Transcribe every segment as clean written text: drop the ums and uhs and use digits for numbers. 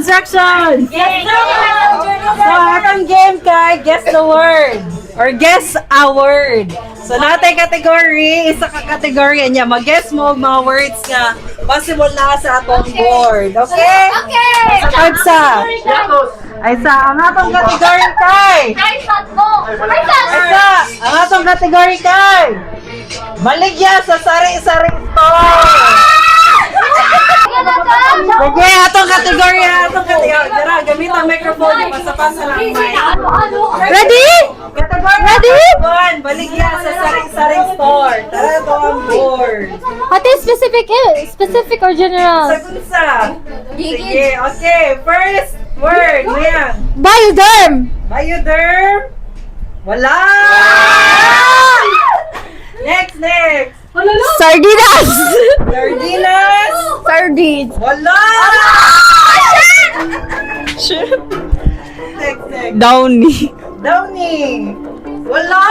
instructions! So, atong game kay guess the word. Or guess a word. So, natay category, isa ka category niya. Mag-guess mo ang mga words nga possible na sa atong board. Okay? Okay! Sa pagsa. Ay sa, ang atong category kay. Ay, tatlo! Ay, Ay sa, ang atong category kay. Baligya sa sari-sari store. Sige, atong kategorya, atong kategorya. Dara, gamit ang microphone, pasapasa lang mic. Ready? Ready? Baligya sa saring-saring store. Tara, ito ang board. Ate, specific or general? Sagunsa. Sige, okay. First word, mayan. Bioderm! Bioderm. Wala! Next. Sardinas! Sardinas. Sardines! Wala! Shit! Next. Downy! Downy. Wala!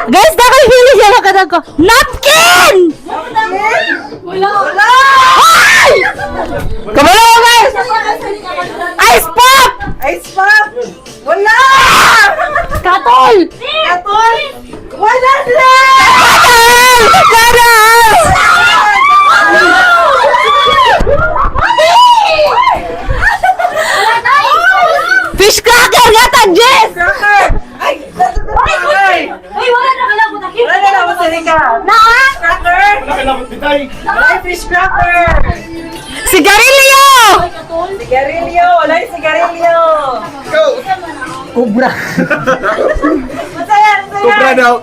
Guys, nakahili siya na katag ko. Napkin! Wala! Ay! Kabalo mo, guys! Ice pop! Ice pop! Wala! Katol! Katol! Wala na! Katol! Fish cracker nga tag, Jess! Cracker! Ay! Ay! wala na ka lang po Wala na naman sa Rika! Na? Cracker! Wala yung fish cracker! Sigarilyo! Sigarilyo! Wala yung sigarilyo! Kubra. Masaya! Kubra daw.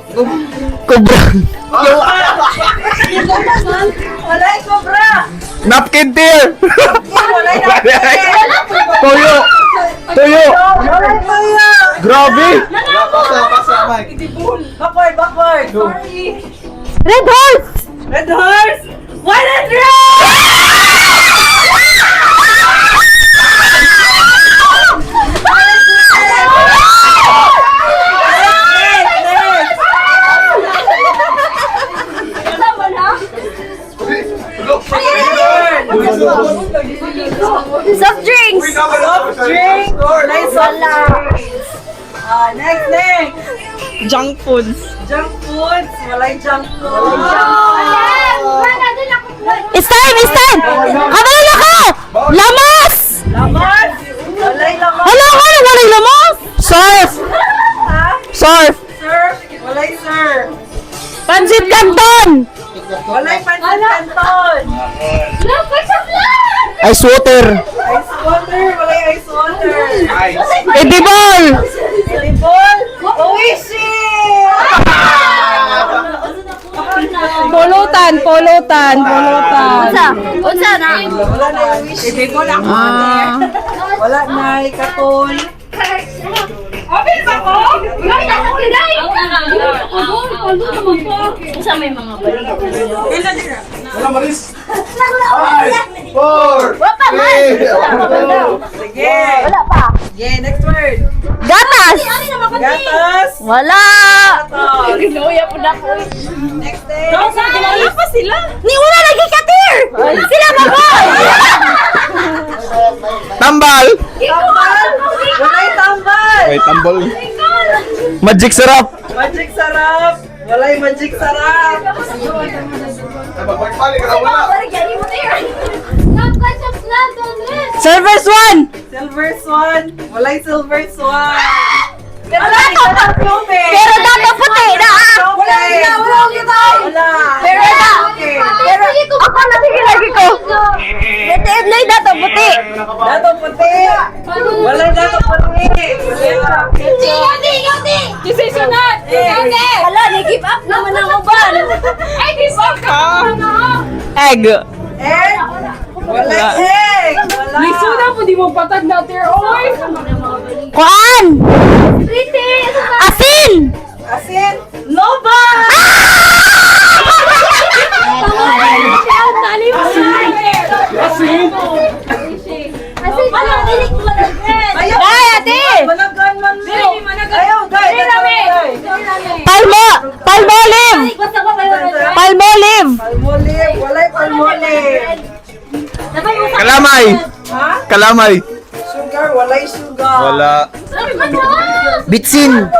Kubra. Wala yung cobra! Napkin deer. Wala yung napkin! Toyo. Toyo. Wala yung tuyo! Grabe. Backward! Sorry! Red horse! Red horse! 100! Soft drinks! Drink! Nice wala! Next! Junk foods. Junk foods! Wala yung junk food! It's time! Kabalo na ka! Lamas! Laman! Wala yung laman! Wala yung lamas! Surf! Ha? Surf! Surf! Wala yung surf! Pansit Canton! Wala yung pansit canton! Ice water! Ice water! Wala yung ice water! Edible! Volleyball! Oishi! Pulutan! Wala na yung wishi! Wala na yung katol! Wala maris. 5, 4, 3, Sige! Sige, next word! Gatas! Gatas! Wala! Next day! Ni wala lagi katir! Sila ba ba? Tambal. Tambal! Wala yung tambal! Ay, tambal. Magic sarap. Magic sarap! Wala yung magic sarap! Silver Swan! Silver swan! Wala yung silver swan! Pero dato puti na! Wala! Pero na! Pero ako na sige lagi ko! Ito na dato puti! Dato puti! Wala yung dato puti! Kasi sunod! Hala, nag-give up naman ang uban! Ay, give up ka! Egg! Egg! Wala egg! Wala! Lisuna po di mo patag na tier oy. Kuan! Asin! Asin! Nova! Asin. Ayaw! Ay, ate! Managan man mo! Ayaw, guys! Palmolive! Palmolive! Palmolive! Wala yung palmolive! Kalamay. Ha? Kalamay. Sugar, walay sugar. Wala. Bitsin.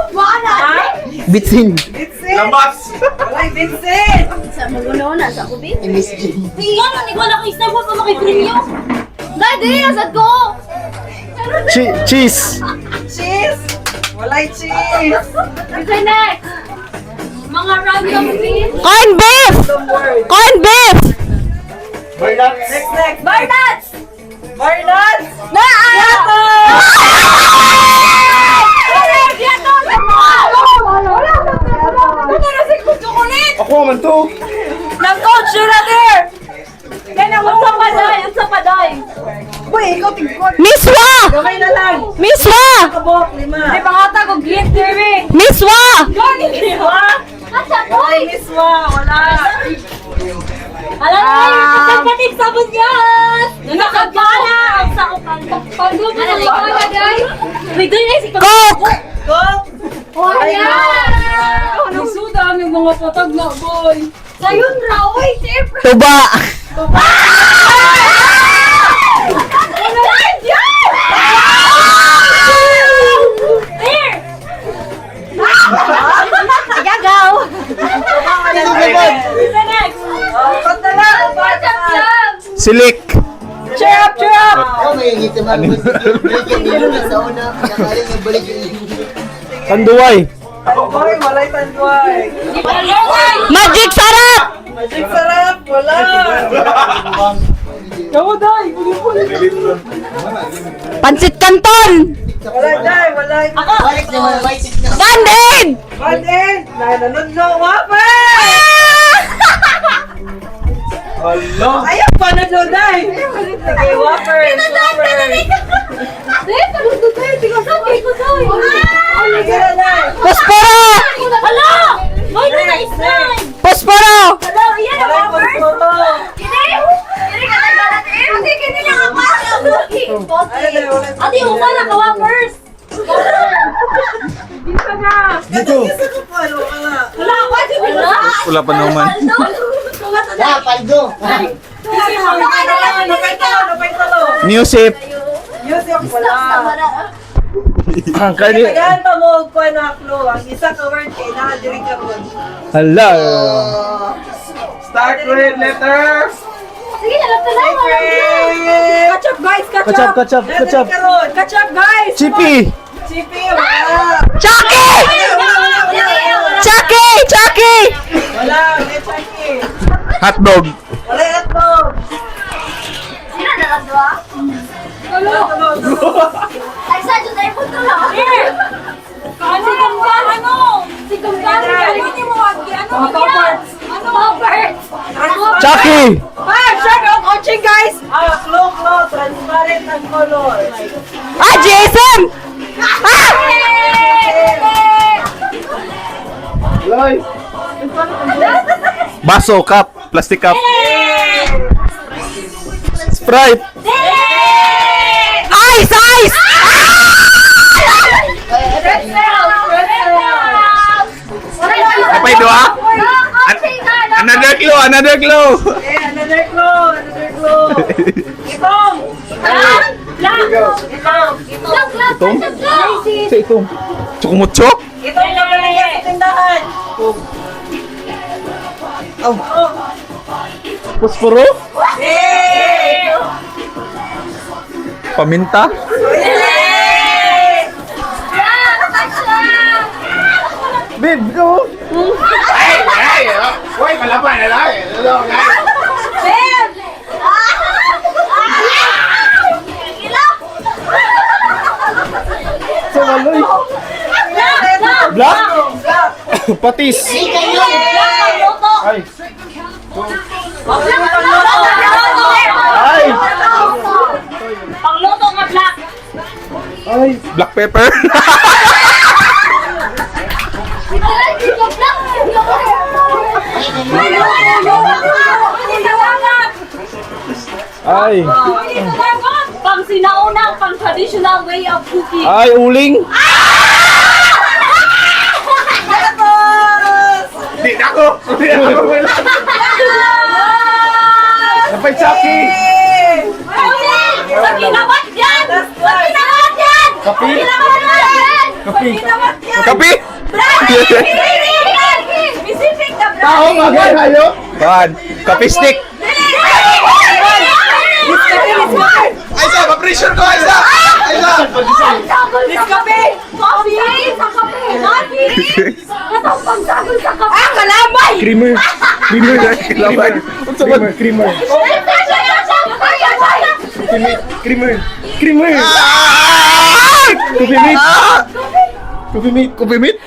Bitsin. Bitsin. Lamas. Walay bitsin. Sa magunauna, sa kubi. MSG. Tingnan, hindi ko lang isang pa makipremyo. Dahil, asad ko. Cheese. Cheese. Walay cheese. Okay, next. Mga random things. Corn beef! Random word. Corn beef! Next. Barnuts! Barnuts. Yato! Ako man to. Nag-coach yun na there! Yan ang unsa paday. Uy, ikaw tingkod. Miswa! Gamay na lang. Miswa! Kabok, 5. Di pangata ko glitter eh. Miswa! Gani diba? Asa boy? Miswa, wala. Alam mo yung kapatid sa bunyan! Nakagana! Ang sa upan. Pagdupo na lang guys! May doon na si Coke! Coke. Wala! Ang suda ang mga patag na, boy. Sayun ra, oy! Siyempre! Tuba! There! Gagaw! Who's next? Kanta lang. Silik. Cheer up. Ako may hingit naman. Bigyan nilo na sa una. Nakaling yung balik yung Tanduay. Tanduay, walay tanduay. Magic sarap! Magic sarap, wala. Kamu, day. Pansit Canton! Wala dai, wala. Balik na mga baisit na. Band-aid! Bandin, nananodlo, wafer. Hello. Ayaw pa nanodlo dai. Sige, wafer. Sige na dai. Posporo! Hala! Boy, na na-slime! Posporo! Hala, iyan ang Walay wafers! pagpuro. Kini! Kini ka nagbalat eh! Ate, kini lang ang Ay, dai, walay Ate, upa na ka wafers! Dito. Isa ko pa, ano, wala. Wala ka! Wala! Wala pa naman. Ya, paldo! Napay talo. Music. Music, wala. Ang kani. Tagahan pa mo og kuha na clue. Ang isa ka word kay nakadiri ka ron. Hala. Start with letters. Sige, alam ka lang! Catch up, guys! Catch up! Catch up, guys! Chippy. Chippy, wala! Chucky! Chucky! Chucky! Wala, may Chucky! Hotdog. Wala hotdog! Sino na lang doon? Ay, saan dyan tayo punta lang? Here! Si Kamgan, ano? Si Kamgan, ano ni mo? Ano? Robert! Chucky. Shout out Oching, guys! Clue, transparent ang color. Ah, Jason! Ah! Baso, cup, plastic cup. Sprite. Ice! Ice! Apay dua? Another clue, another clue. Okay, another clue. Itong! Itong? Sa itong. Chukumutso? Itong nakalagay sa tindahan. Posporo? Yay! Paminta? Babe, go! Uy, palaban na lang. Sa maloy. Black? Patis. Ay. Ay. Pangluto nga black! Ay. Black pepper. Ay. Pang sinaunang, pang traditional way of cooking. Ay, uling. Di na ako. Di na ako. Napay Chucky. Sa ginabat Last one. Pinawat yan! Kapi? Pinawat yan! Kapi? Pinawat yan. Kapi? Specific ka, bro! Tao, bagay, hayop? One. Kapi stick. Ay, sa, pa-pressure ko, ay, sa! Ay, sa! Kape! Kape! Sa kape! Kape! Katong pagsagol sa kape! Ah, kalamay! Creamer. Creamer na. Creamer. Creamer. Creamer. Creamer. Coffee meat. Coffee meat. Coffee meat.